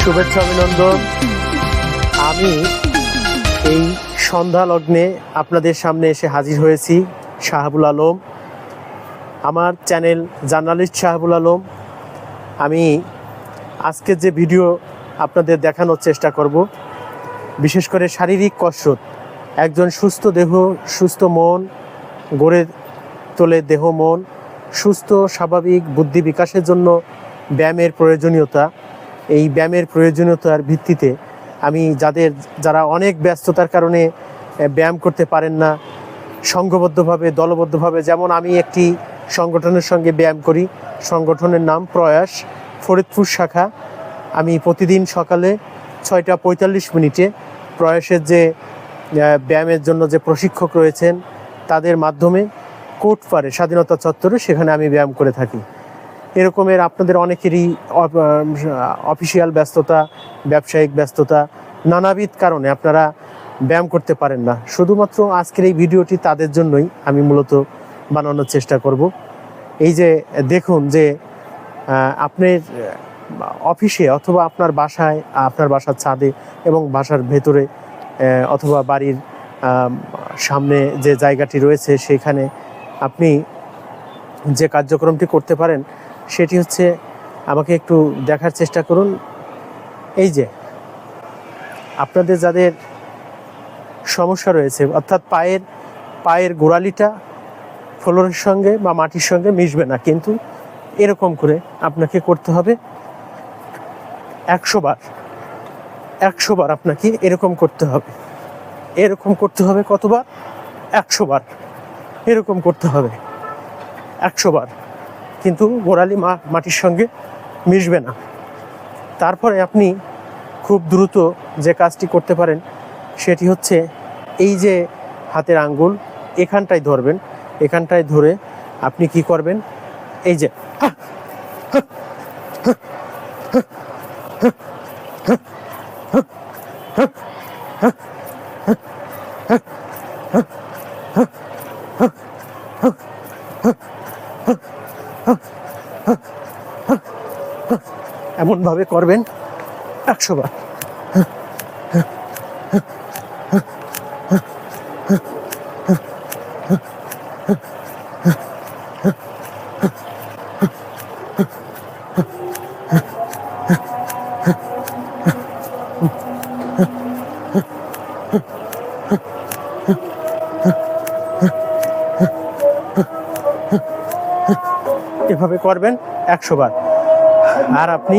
শুভেচ্ছা অভিনন্দন। আমি এই সন্ধ্যা লগ্নে আপনাদের সামনে এসে হাজির হয়েছি, শাহাবুল আলম, আমার চ্যানেল জার্নালিস্ট শাহাবুল আলম। আমি আজকের যে ভিডিও আপনাদের দেখানোর চেষ্টা করব, বিশেষ করে শারীরিক কসরত, একজন সুস্থ দেহ সুস্থ মন গড়ে তোলে। দেহ মন সুস্থ স্বাভাবিক বুদ্ধি বিকাশের জন্য ব্যায়ামের প্রয়োজনীয়তা, এই ব্যায়ামের প্রয়োজনীয়তার ভিত্তিতে আমি যারা অনেক ব্যস্ততার কারণে ব্যায়াম করতে পারেন না, সংঘবদ্ধভাবে দলবদ্ধভাবে, যেমন আমি একটি সংগঠনের সঙ্গে ব্যায়াম করি, সংগঠনের নাম প্রয়াস ফরিদপুর শাখা। আমি প্রতিদিন সকালে 6টা 45 প্রয়াসের যে ব্যায়ামের জন্য যে প্রশিক্ষক রয়েছেন তাদের মাধ্যমে কোটপাড়ে স্বাধীনতা চত্বরে সেখানে আমি ব্যায়াম করে থাকি। এরকমের আপনাদের অনেকেরই অফিসিয়াল ব্যস্ততা, ব্যবসায়িক ব্যস্ততা, নানাবিধ কারণে আপনারা ব্যায়াম করতে পারেন না। শুধুমাত্র আজকের এই ভিডিওটি তাদের জন্যই আমি মূলত বানানোর চেষ্টা করব। এই যে দেখুন যে আপনার অফিসে অথবা আপনার বাসায়, আপনার বাসার ছাদে এবং বাসার ভেতরে অথবা বাড়ির সামনে যে জায়গাটি রয়েছে সেখানে আপনি যে কার্যক্রমটি করতে পারেন সেটি হচ্ছে, আমাকে একটু দেখার চেষ্টা করুন। এই যে আপনাদের যাদের সমস্যা রয়েছে, অর্থাৎ পায়ের গোড়ালিটা ফ্লোরের সঙ্গে বা মাটির সঙ্গে মিশবে না, কিন্তু এরকম করে আপনাকে করতে হবে 100 বার। 100 বার আপনাকে এরকম করতে হবে। এরকম করতে হবে কতবার? 100 বার। এরকম করতে হবে 100 বার, কিন্তু গোড়ালি মাটির সঙ্গে মিশবে না। তারপরে আপনি খুব দ্রুত যে কাজটি করতে পারেন সেটি হচ্ছে, এই যে হাতের আঙ্গুল এখানটায় ধরবেন, এখানটায় ধরে আপনি কি করবেন, এই যে এমনভাবে করবেন 100 বার। এভাবে করবেন 100 বার। আর আপনি